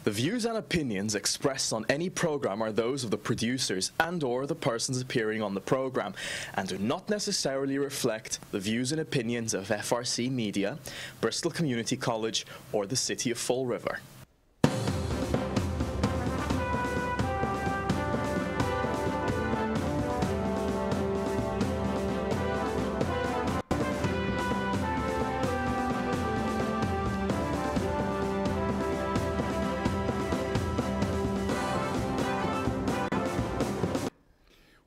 The views and opinions expressed on any program are those of the producers and/or the persons appearing on the program and do not necessarily reflect the views and opinions of FRC Media, Bristol Community College, or the City of Fall River.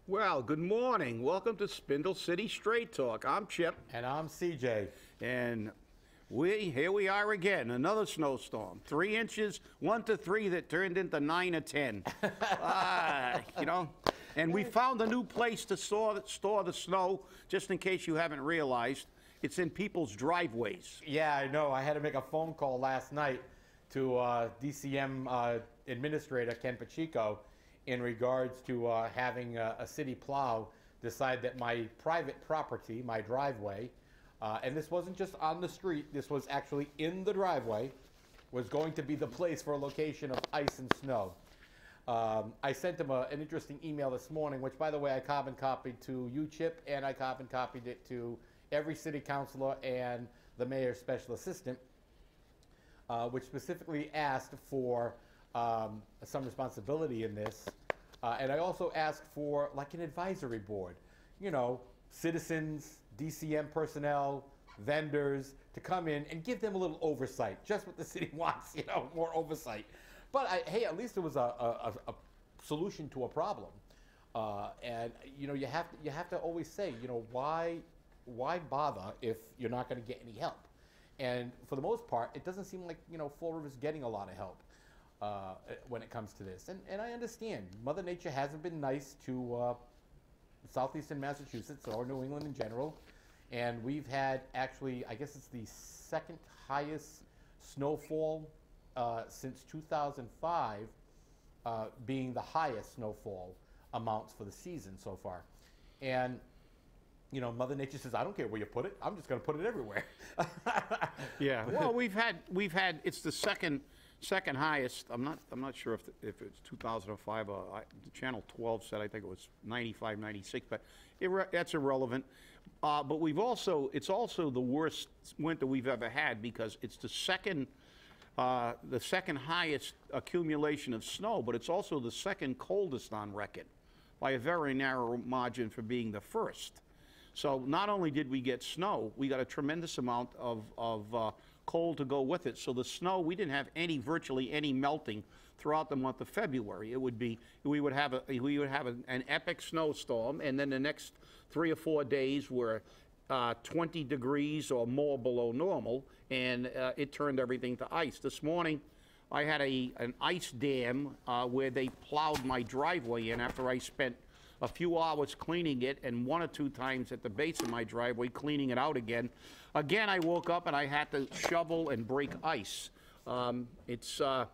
Well, good morning. Welcome to Spindle City Straight Talk. I'm Chip. And I'm CJ. And here we are again, another snowstorm. 3 inches, 1 to 3 that turned into 9 or 10. And we found a new place to store the snow, just in case you haven't realized. It's in people's driveways. Yeah, I know. I had to make a phone call last night to DCM Administrator Ken Pacheco in regards to having a city plow decide that my private property, my driveway, and this wasn't just on the street, this was actually in the driveway, was going to be the place for a location of ice and snow. I sent him an interesting email this morning, which, by the way, I carbon copied to you, Chip, and I carbon copied it to every city councilor and the mayor's special assistant, which specifically asked for some responsibility in this. And I also asked for like an advisory board, you know, citizens, DCM personnel, vendors, to come in and give them a little oversight, just what the city wants, you know, more oversight. But hey, at least it was a solution to a problem. And you know, you have to always say, you know, why bother if you're not going to get any help? And for the most part, it doesn't seem like, you know, Fall River's getting a lot of help when it comes to this. And I understand Mother Nature hasn't been nice to southeastern Massachusetts or New England in general. And we've had actually, I guess it's the second highest snowfall since 2005, being the highest snowfall amounts for the season so far. And you know, Mother Nature says, I don't care where you put it, I'm just going to put it everywhere. Yeah. Well, we've had it's the second highest. I'm not sure if it's 2005 or Channel 12 said, I think it was 95, 96, but that's irrelevant. But it's also the worst winter we've ever had, because it's the second highest accumulation of snow, but it's also the second coldest on record by a very narrow margin for being the first. So not only did we get snow, we got a tremendous amount of cold to go with it. So the snow, we didn't have virtually any melting throughout the month of February. We would have an epic snowstorm, and then the next 3 or 4 days were 20 degrees or more below normal, and it turned everything to ice. This morning, I had an ice dam where they plowed my driveway in after I spent a few hours cleaning it, and 1 or 2 times at the base of my driveway cleaning it out again. Again, I woke up and I had to shovel and break ice. It's, you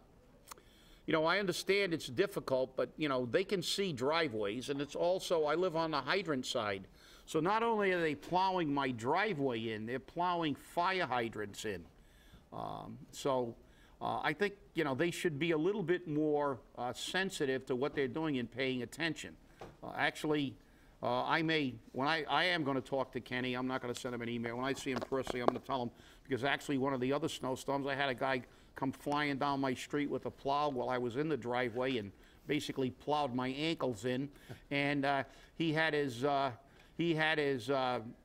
know, I understand it's difficult, but, you know, they can see driveways, and it's also, I live on the hydrant side. So not only are they plowing my driveway in, they're plowing fire hydrants in. I think, you know, they should be a little bit more sensitive to what they're doing and paying attention. Actually, I am going to talk to Kenny. I'm not going to send him an email. When I see him personally, I'm going to tell him, because actually one of the other snowstorms, I had a guy come flying down my street with a plow while I was in the driveway and basically plowed my ankles in. And he had his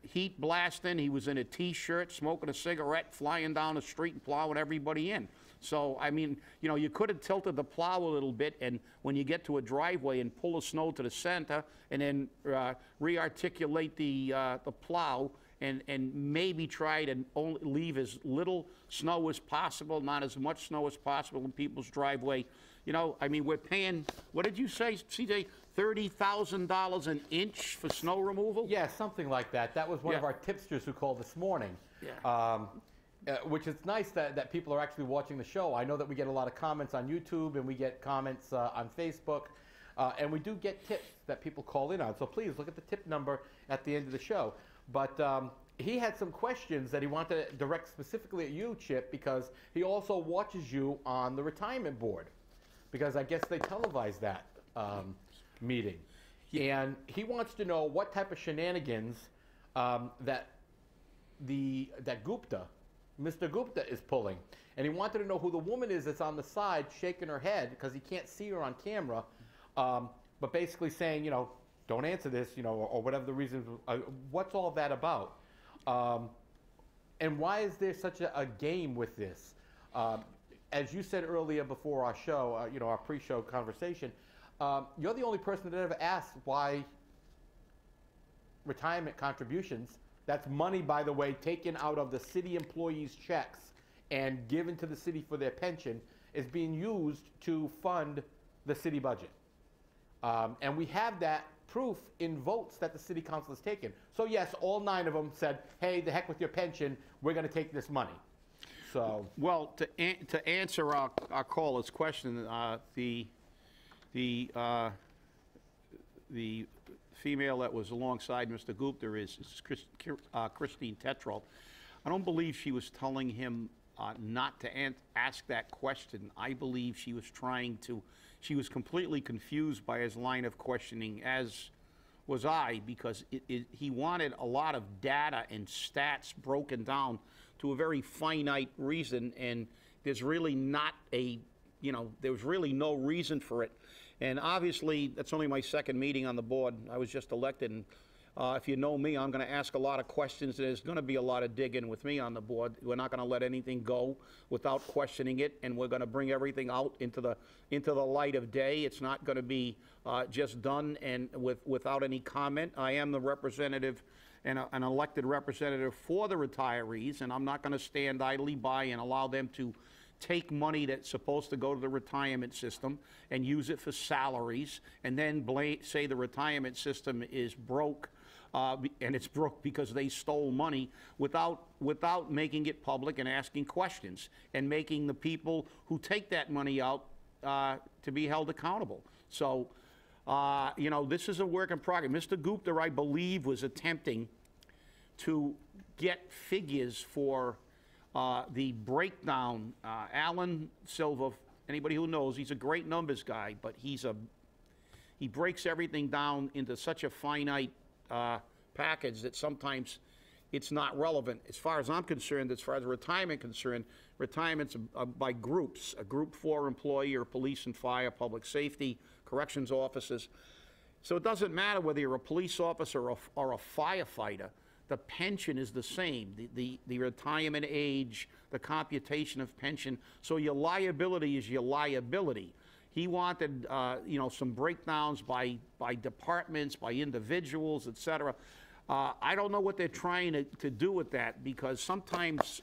heat blasting. He was in a T-shirt, smoking a cigarette, flying down the street and plowing everybody in. So, I mean, you know, you could have tilted the plow a little bit, and when you get to a driveway and pull the snow to the center, and then re-articulate the plow, and maybe try to only leave as little snow as possible, not as much snow as possible in people's driveway. You know, I mean, we're paying, what did you say, CJ, $30,000 an inch for snow removal? Yeah, something like that. That was one of our tipsters who called this morning. Yeah. Which is nice that people are actually watching the show. I know that we get a lot of comments on YouTube, and we get comments on Facebook, and we do get tips that people call in on. So please look at the tip number at the end of the show. But he had some questions that he wanted to direct specifically at you, Chip, because he also watches you on the retirement board, because I guess they televised that meeting. And he wants to know what type of shenanigans that Gupta, Mr. Gupta, is pulling. And he wanted to know who the woman is that's on the side shaking her head because he can't see her on camera, but basically saying, you know, don't answer this, you know, or whatever the reason. What's all that about? And why is there such a game with this? As you said earlier before our show, you know, our pre-show conversation, you're the only person that ever asked why retirement contributions, that's money, by the way, taken out of the city employees' checks and given to the city for their pension, is being used to fund the city budget. And we have that proof in votes that the city council has taken. So yes, all 9 of them said, hey, the heck with your pension, we're going to take this money. So, well, to answer our caller's question, the female that was alongside Mr. Gupta is Christine Tetrol. I don't believe she was telling him not to ask that question. I believe she was completely confused by his line of questioning, as was I, because he wanted a lot of data and stats broken down to a very finite reason, and there's really not there's really no reason for it. And obviously, that's only my 2nd meeting on the board. I was just elected, and if you know me, I'm going to ask a lot of questions. There's going to be a lot of digging with me on the board. We're not going to let anything go without questioning it, and we're going to bring everything out into the light of day. It's not going to be just done and without any comment. I am the representative and an elected representative for the retirees, and I'm not going to stand idly by and allow them to take money that's supposed to go to the retirement system and use it for salaries, and then say the retirement system is broke, and it's broke because they stole money, without making it public and asking questions and making the people who take that money out to be held accountable. So, you know, this is a work in progress. Mr. Gupta, I believe, was attempting to get figures for the breakdown. Alan Silva, anybody who knows, he's a great numbers guy, but he breaks everything down into such a finite package that sometimes it's not relevant. As far as I'm concerned, as far as retirement concerned, retirement's by groups, a group 4 employee or police and fire, public safety, corrections officers. So it doesn't matter whether you're a police officer or a firefighter. The pension is the same, the retirement age, the computation of pension. So your liability is your liability. He wanted, you know, some breakdowns by departments, by individuals, et cetera. I don't know what they're trying to do with that, because sometimes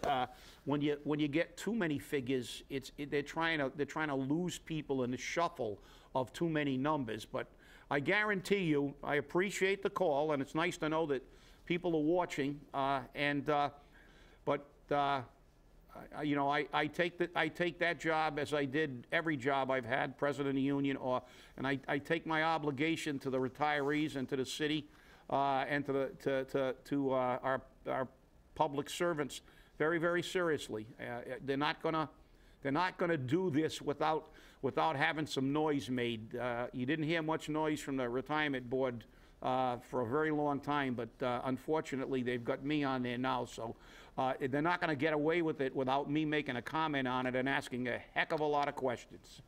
when you get too many figures, they're trying to lose people in the shuffle of too many numbers. But I guarantee you, I appreciate the call, and it's nice to know that people are watching, you know, I take that job as I did every job I've had, president of the union, and I take my obligation to the retirees and to the city and to our public servants very, very seriously. They're not gonna do this without having some noise made. You didn't hear much noise from the retirement board for a very long time, but unfortunately they've got me on there now, so they're not going to get away with it without me making a comment on it and asking a heck of a lot of questions.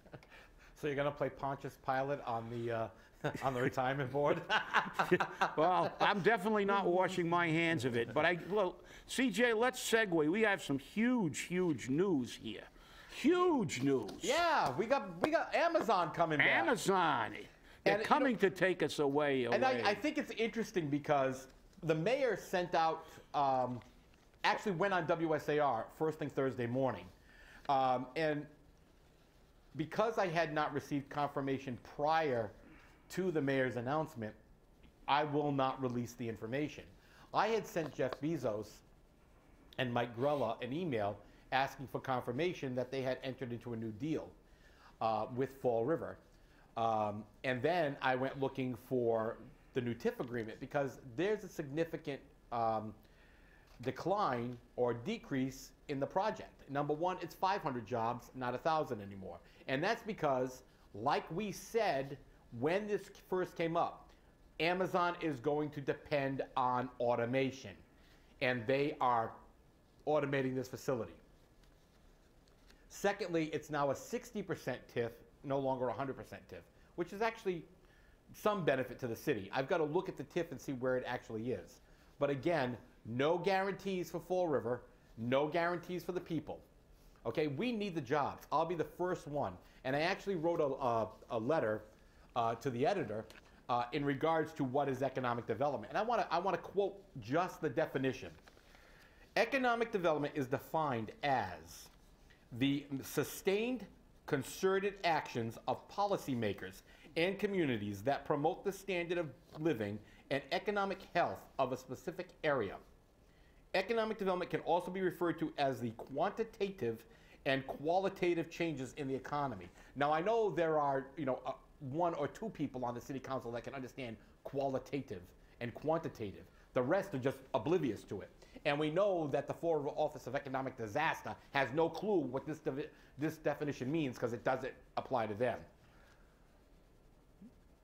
So you're going to play Pontius Pilate on the retirement board? Well, I'm definitely not washing my hands of it, but well, CJ, let's segue. We have some huge news here. Huge news. Yeah, we got Amazon coming back. Amazon. They're coming to take us away. And I think it's interesting because the mayor sent out, actually went on WSAR first thing Thursday morning. And because I had not received confirmation prior to the mayor's announcement, I will not release the information. I had sent Jeff Bezos and Mike Grella an email asking for confirmation that they had entered into a new deal with Fall River. And then I went looking for the new TIF agreement, because there's a significant decline or decrease in the project. Number one, it's 500 jobs, not 1,000 anymore. And that's because, like we said when this first came up, Amazon is going to depend on automation. And they are automating this facility. Secondly, it's now a 60% TIF, no longer 100% TIF, which is actually some benefit to the city. I've got to look at the TIF and see where it actually is. But again, no guarantees for Fall River, no guarantees for the people. Okay, we need the jobs. I'll be the first one. And I actually wrote a letter to the editor in regards to what is economic development. And I want to quote just the definition. Economic development is defined as the sustained, concerted actions of policymakers and communities that promote the standard of living and economic health of a specific area. Economic development can also be referred to as the quantitative and qualitative changes in the economy. Now, I know there are, one or two people on the city council that can understand qualitative and quantitative. The rest are just oblivious to it. And we know that the Fall River Office of Economic Disaster has no clue what this definition means because it doesn't apply to them.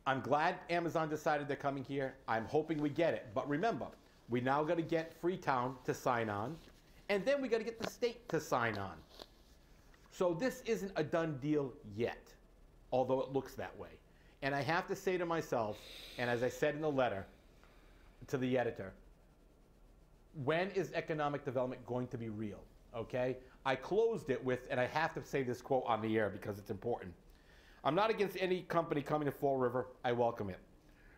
I'm glad Amazon decided they're coming here. I'm hoping we get it. But remember, we now got to get Freetown to sign on, and then we got to get the state to sign on. So this isn't a done deal yet, although it looks that way. And I have to say to myself, and as I said in the letter to the editor, when is economic development going to be real? Okay? I closed it with, and I have to say this quote on the air because it's important. I'm not against any company coming to Fall River. I welcome it.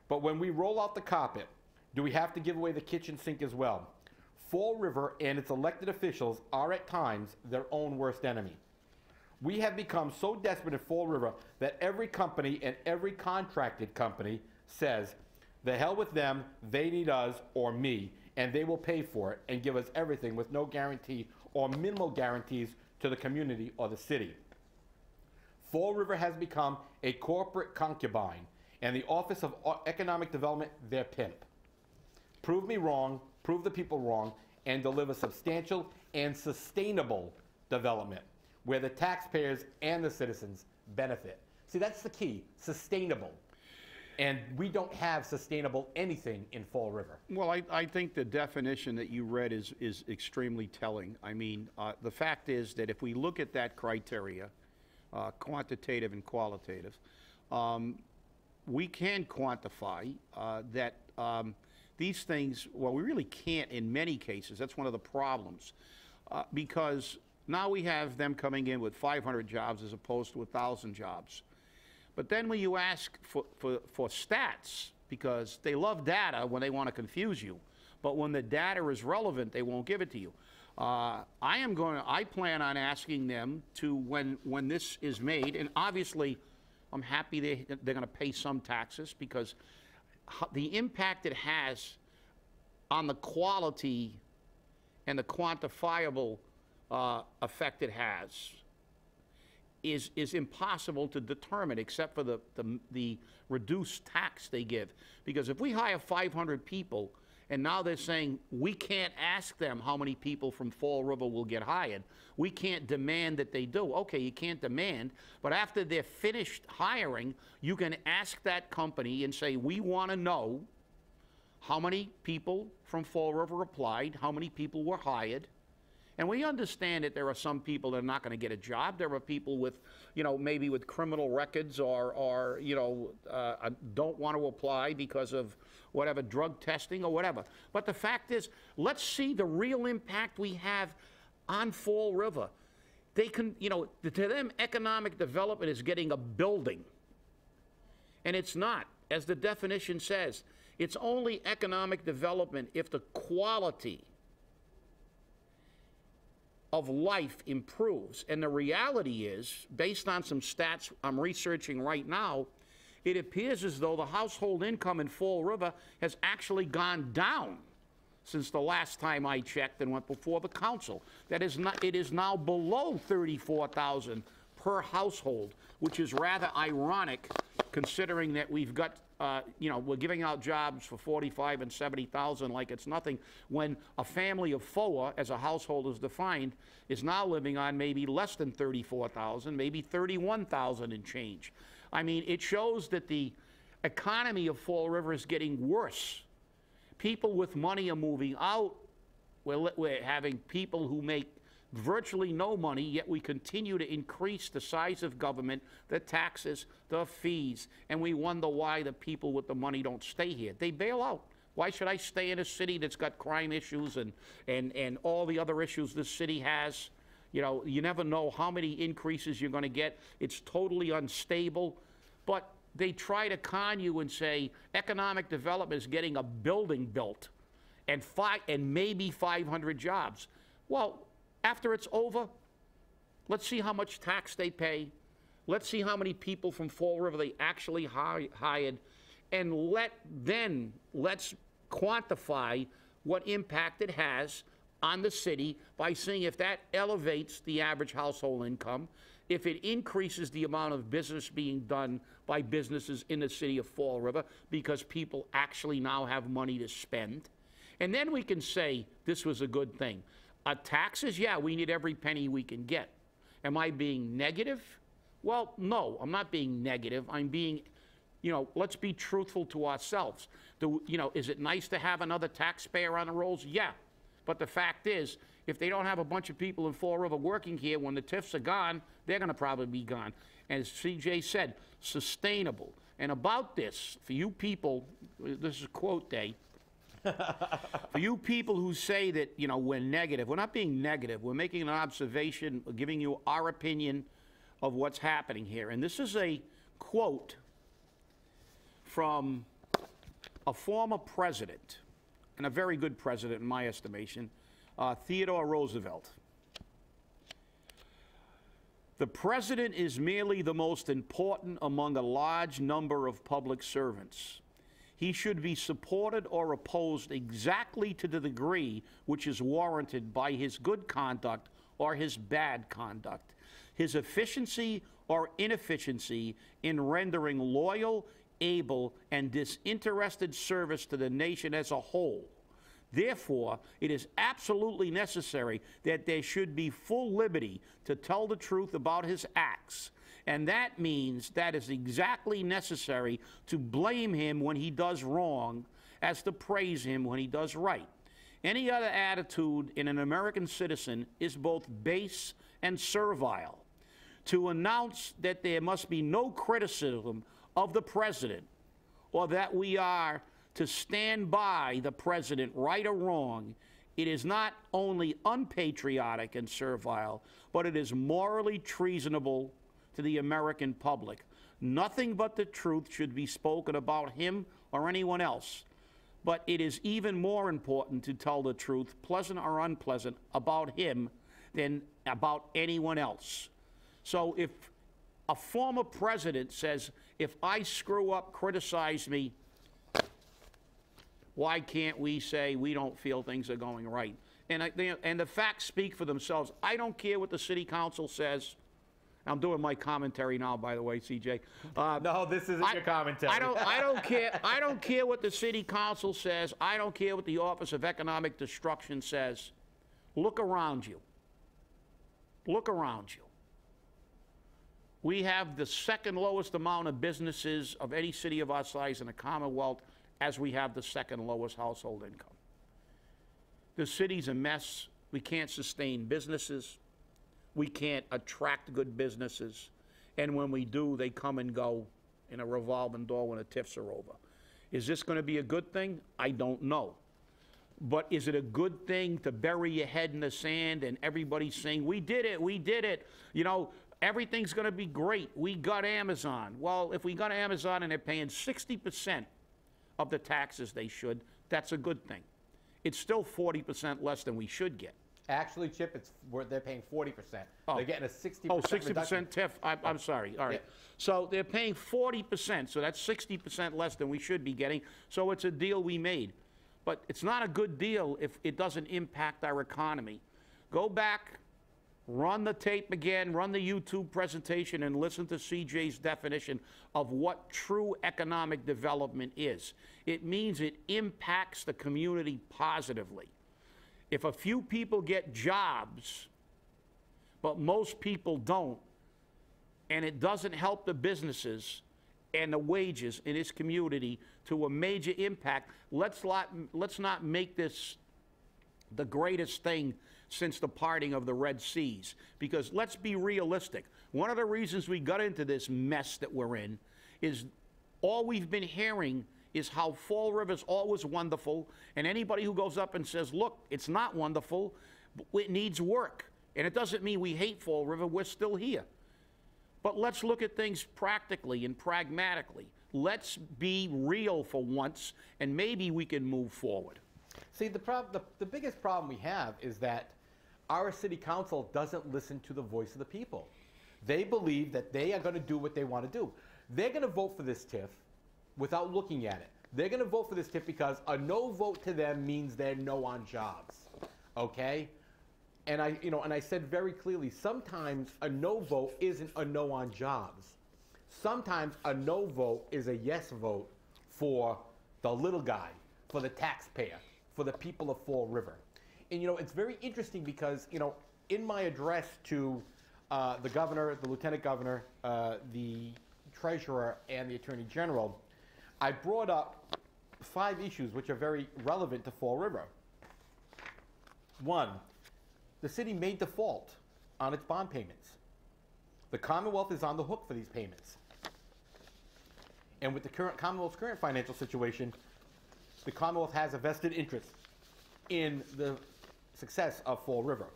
But when we roll out the carpet, do we have to give away the kitchen sink as well? Fall River and its elected officials are at times their own worst enemy. We have become so desperate at Fall River that every company and every contracted company says, the hell with them, they need us or me, and they will pay for it and give us everything with no guarantee or minimal guarantees to the community or the city. Fall River has become a corporate concubine, and the Office of Economic Development, their pimp. Prove me wrong, prove the people wrong, and deliver substantial and sustainable development where the taxpayers and the citizens benefit. See, that's the key, sustainable. And we don't have sustainable anything in Fall River. Well, I think the definition that you read is extremely telling. I mean, the fact is that if we look at that criteria, quantitative and qualitative, we can quantify that these things, well, we really can't in many cases. That's one of the problems. Because now we have them coming in with 500 jobs as opposed to 1,000 jobs. But then when you ask for stats, because they love data when they want to confuse you, but when the data is relevant, they won't give it to you. I plan on asking them to, when this is made, and obviously I'm happy they're going to pay some taxes because the impact it has on the quality and the quantifiable effect it has is impossible to determine except for the reduced tax they give. Because if we hire 500 people and now they're saying we can't ask them how many people from Fall River will get hired, we can't demand that they do. Okay, you can't demand, but after they're finished hiring, you can ask that company and say, we want to know how many people from Fall River applied, how many people were hired. And we understand that there are some people that are not going to get a job. There are people with, maybe with criminal records or don't want to apply because of whatever, drug testing or whatever. But the fact is, let's see the real impact we have on Fall River. They can, to them, economic development is getting a building. And it's not. As the definition says, it's only economic development if the quality of life improves. And the reality is, based on some stats I'm researching right now, it appears as though the household income in Fall River has actually gone down since the last time I checked and went before the council. That is not, it is now below $34,000 per household, which is rather ironic considering that we've got you know, we're giving out jobs for 45 and 70,000 like it's nothing, when a family of four, as a household is defined, is now living on maybe less than 34,000, maybe 31,000 and change. I mean, it shows that the economy of Fall River is getting worse. People with money are moving out. We're having people who make virtually no money, yet we continue to increase the size of government, the taxes, the fees, and we wonder why the people with the money don't stay here. They bail out. Why should I stay in a city that's got crime issues and all the other issues this city has? You know, you never know how many increases you're going to get. It's totally unstable. But they try to con you and say economic development is getting a building built and maybe 500 jobs. Well, after it's over, let's see how much tax they pay. Let's see how many people from Fall River they actually hired. And let's quantify what impact it has on the city by seeing if that elevates the average household income, if it increases the amount of business being done by businesses in the city of Fall River because people actually now have money to spend. And then we can say this was a good thing. Taxes, yeah, we need every penny we can get. Am I being negative? Well, no, I'm not being negative. I'm being, you know, let's be truthful to ourselves. You know, is it nice to have another taxpayer on the rolls? Yeah. But the fact is, if they don't have a bunch of people in Fall River working here, when the TIFs are gone, they're going to probably be gone. And as CJ said, sustainable. And about this, for you people, this is quote day, for you people who say that, you know, we're negative, we're not being negative. We're making an observation, giving you our opinion of what's happening here. And this is a quote from a former president, and a very good president in my estimation, Theodore Roosevelt. The president is merely the most important among a large number of public servants. He should be supported or opposed exactly to the degree which is warranted by his good conduct or his bad conduct, his efficiency or inefficiency in rendering loyal, able, and disinterested service to the nation as a whole. Therefore, it is absolutely necessary that there should be full liberty to tell the truth about his acts. And that means that is exactly necessary to blame him when he does wrong as to praise him when he does right. Any other attitude in an American citizen is both base and servile. To announce that there must be no criticism of the president or that we are to stand by the president, right or wrong, it is not only unpatriotic and servile, but it is morally treasonable to the American public. Nothing but the truth should be spoken about him or anyone else. But it is even more important to tell the truth, pleasant or unpleasant, about him than about anyone else. So if a former president says, if I screw up, criticize me, why can't we say we don't feel things are going right? And the facts speak for themselves. I don't care what the city council says. I'm doing my commentary now, by the way, CJ. No, this isn't your commentary. I don't care. I don't care what the city council says. I don't care what the Office of Economic Destruction says. Look around you. Look around you. We have the second lowest amount of businesses of any city of our size in the Commonwealth, as we have the second lowest household income. The city's a mess. We can't sustain businesses. We can't attract good businesses. And when we do, they come and go in a revolving door when the TIFs are over. Is this going to be a good thing? I don't know. But is it a good thing to bury your head in the sand and everybody saying, we did it, we did it, you know, everything's going to be great, we got Amazon. Well, if we got Amazon and they're paying 60% of the taxes they should, that's a good thing. It's still 40% less than we should get. Actually, Chip, they're paying 40%. Oh. They're getting a 60% Oh, 60% reduction. TIF. I'm sorry. All right. Yeah. So they're paying 40%. So that's 60% less than we should be getting. So it's a deal we made. But it's not a good deal if it doesn't impact our economy. Go back run the tape again, run the YouTube presentation, and listen to CJ's definition of what true economic development is. It means it impacts the community positively. If a few people get jobs, but most people don't, and it doesn't help the businesses and the wages in this community to a major impact, let's not make this the greatest thing since the parting of the Red Seas. Because let's be realistic. One of the reasons we got into this mess that we're in is all we've been hearing is how Fall River's always wonderful, and anybody who goes up and says, look, it's not wonderful, it needs work. And it doesn't mean we hate Fall River, we're still here. But let's look at things practically and pragmatically. Let's be real for once, and maybe we can move forward. See, the biggest problem we have is that our city council doesn't listen to the voice of the people. They believe that they are going to do what they want to do. They're going to vote for this TIF without looking at it. They're going to vote for this TIF because a no vote to them means they're no on jobs. Okay? And I said very clearly, sometimes a no vote isn't a no on jobs. Sometimes a no vote is a yes vote for the little guy, for the taxpayer, for the people of Fall River. And it's very interesting because in my address to the governor, the lieutenant governor, the treasurer, and the attorney general, I brought up 5 issues which are very relevant to Fall River. 1, the city may default on its bond payments. The Commonwealth is on the hook for these payments. And with the Commonwealth's current financial situation, the Commonwealth has a vested interest in the success of Fall River.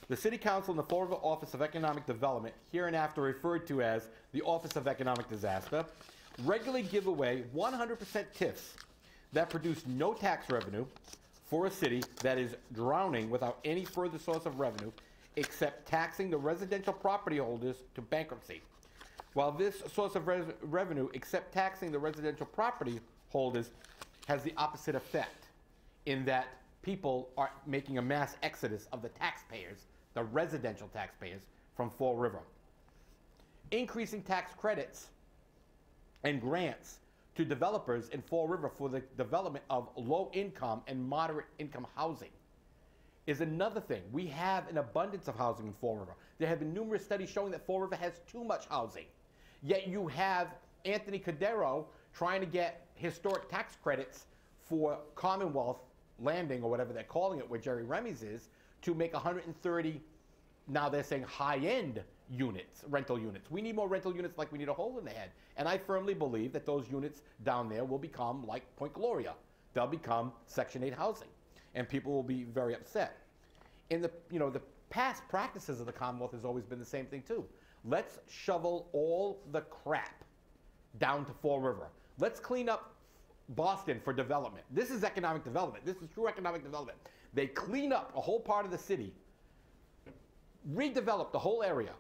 The City Council and the Fall River Office of Economic Development, hereinafter referred to as the Office of Economic Disaster, regularly give away 100% TIFs that produce no tax revenue for a city that is drowning without any further source of revenue except taxing the residential property holders to bankruptcy. While this source of revenue, except taxing the residential property holders, has the opposite effect in that people are making a mass exodus of the taxpayers, the residential taxpayers, from Fall River. Increasing tax credits and grants to developers in Fall River for the development of low-income and moderate-income housing is another thing. We have an abundance of housing in Fall River. There have been numerous studies showing that Fall River has too much housing. Yet you have Anthony Cordero trying to get historic tax credits for Commonwealth Landing, or whatever they're calling it, where Jerry Remy's is, to make 130, now they're saying high-end units, rental units. We need more rental units like we need a hole in the head. And I firmly believe that those units down there will become like Point Gloria. They'll become Section 8 housing, and people will be very upset. In the past practices of the Commonwealth has always been the same thing too. Let's shovel all the crap down to Fall River. Let's clean up Boston for development. This is economic development. This is true economic development. They clean up a whole part of the city, redevelop the whole area,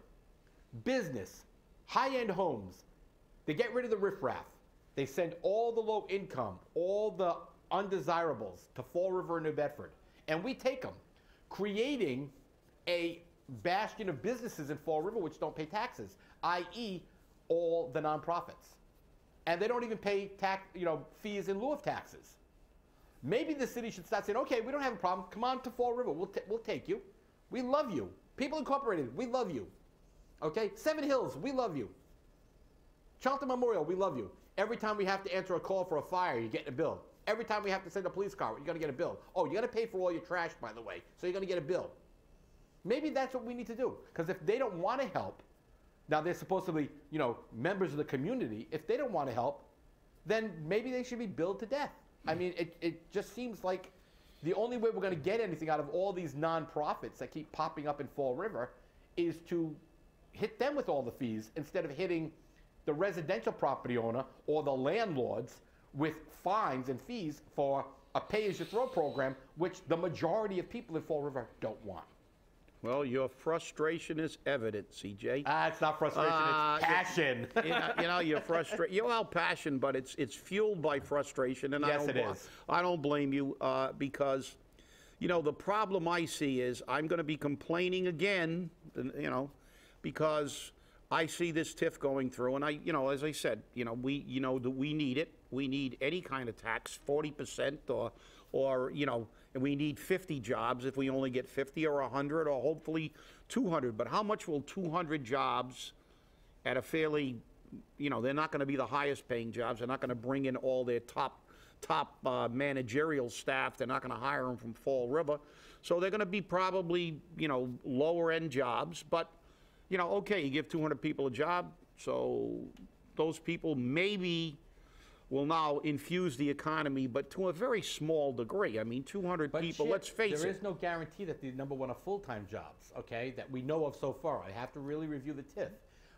business, high-end homes. They get rid of the riffraff. They send all the low income, all the undesirables to Fall River and New Bedford. And we take them, creating a bastion of businesses in Fall River which don't pay taxes, i.e. all the nonprofits. And they don't even pay fees in lieu of taxes. Maybe the city should start saying, okay, we don't have a problem. Come on to Fall River. We'll take you. We love you. People Incorporated, we love you. Okay? Seven Hills, we love you. Charlton Memorial, we love you. Every time we have to answer a call for a fire, you're getting a bill. Every time we have to send a police car, you're going to get a bill. Oh, you got to pay for all your trash, by the way, so you're going to get a bill. Maybe that's what we need to do. Because if they don't want to help, now they're supposed to be, members of the community. If they don't want to help, then maybe they should be billed to death. I mean, it just seems like the only way we're going to get anything out of all these nonprofits that keep popping up in Fall River is to hit them with all the fees instead of hitting the residential property owner or the landlords with fines and fees for a pay-as-you-throw program, which the majority of people in Fall River don't want. Well, your frustration is evident, CJ. It's not frustration, it's passion. You're frustrated. You have passion, but it's fueled by frustration, and yes, it is. I don't blame you because, you know, the problem I see is I'm going to be complaining again, you know, because I see this TIF going through, and you know, as I said, you know, we need it. We need any kind of tax, 40% or you know, and we need 50 jobs if we only get 50 or 100 or hopefully 200. But how much will 200 jobs at a fairly, you know, they're not going to be the highest paying jobs. They're not going to bring in all their top managerial staff. They're not going to hire them from Fall River. So they're going to be probably, you know, lower end jobs. But, you know, okay, you give 200 people a job, so those people maybe will now infuse the economy, but to a very small degree. I mean, 200 people, Chip, let's face there it. is no guarantee that the number one are full-time jobs, okay, that we know of so far. I have to really review the TIF.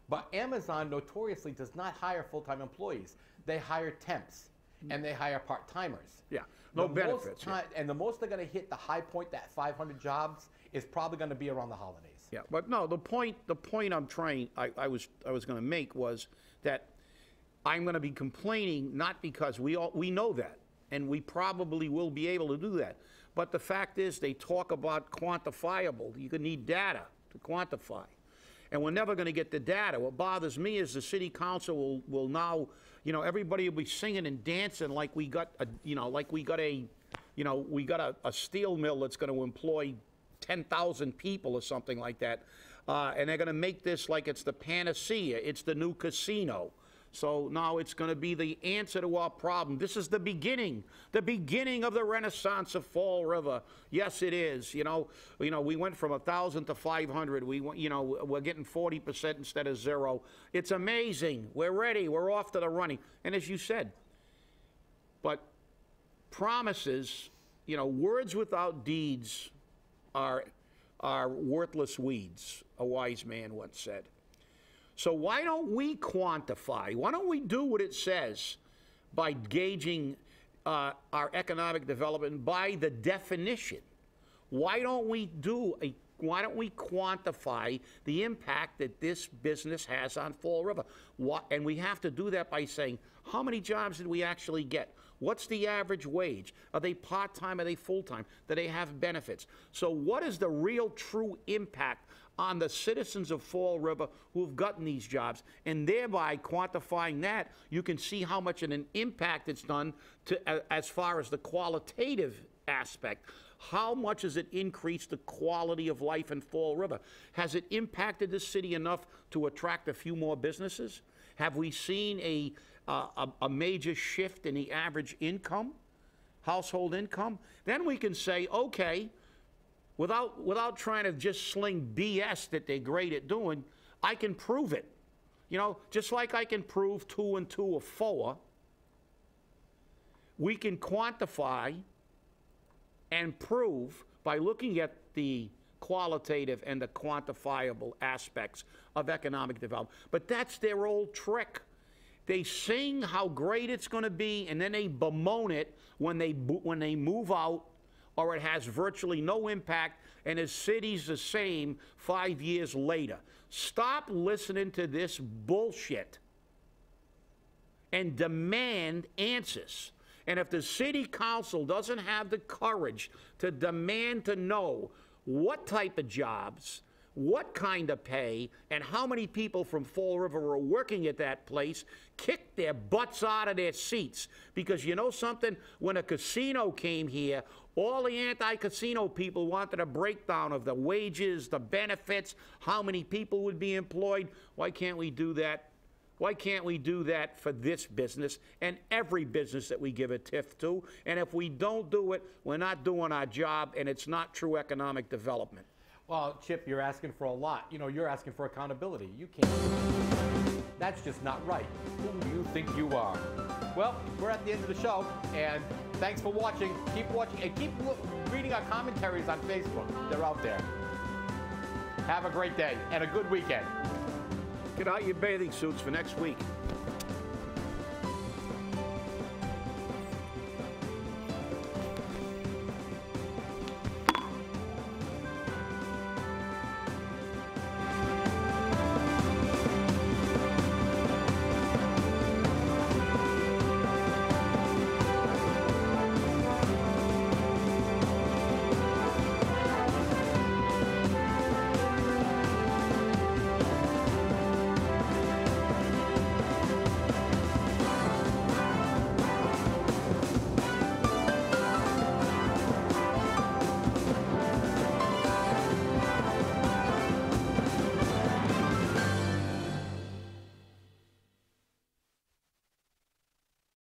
But Amazon notoriously does not hire full-time employees. They hire temps, and they hire part-timers. Yeah, no benefits. And the most they're going to hit the high point, that 500 jobs, is probably going to be around the holidays. Yeah, but no, the point I was going to make was that I'm going to be complaining not because we know that, and we probably will be able to do that. But the fact is, they talk about quantifiable. You can need data to quantify, and we're never going to get the data. What bothers me is the city council will now, you know, everybody will be singing and dancing like we got a steel mill that's going to employ 10,000 people or something like that, and they're going to make this like it's the panacea. It's the new casino. So now it's going to be the answer to our problem. This is the beginning of the renaissance of Fall River. Yes, it is. You know, we went from 1,000 to 500. We're getting 40% instead of 0. It's amazing. We're ready. We're off to the running. And as you said, but promises, you know, words without deeds are worthless weeds, a wise man once said. So why don't we quantify? Why don't we do what it says by gauging our economic development by the definition? Why don't we quantify the impact that this business has on Fall River? And we have to do that by saying, how many jobs did we actually get? What's the average wage? Are they part-time? Are they full-time? Do they have benefits? So what is the real true impact on the citizens of Fall River who've gotten these jobs? And thereby quantifying that, you can see how much of an impact it's done to, as far as the qualitative aspect. How much has it increased the quality of life in Fall River? Has it impacted the city enough to attract a few more businesses? Have we seen a major shift in the average income, household income? Then we can say, okay, without trying to just sling BS that they're great at doing, I can prove it. You know, just like I can prove 2 and 2 are 4, we can quantify and prove by looking at the qualitative and the quantifiable aspects of economic development. But that's their old trick. They sing how great it's going to be, and then they bemoan it when they move out, or it has virtually no impact, and the city's the same 5 years later. Stop listening to this bullshit and demand answers. And if the city council doesn't have the courage to demand to know what type of jobs, what kind of pay, and how many people from Fall River are working at that place, kick their butts out of their seats. Because you know something? When a casino came here, all the anti-casino people wanted a breakdown of the wages, the benefits, how many people would be employed. Why can't we do that? Why can't we do that for this business and every business that we give a TIF to? And if we don't do it, we're not doing our job, and it's not true economic development. Well, Chip, you're asking for a lot. You know, you're asking for accountability. You can't. That's just not right. Who do you think you are? Well, we're at the end of the show, and thanks for watching. Keep watching, and keep reading our commentaries on Facebook. They're out there. Have a great day and a good weekend. Get out your bathing suits for next week.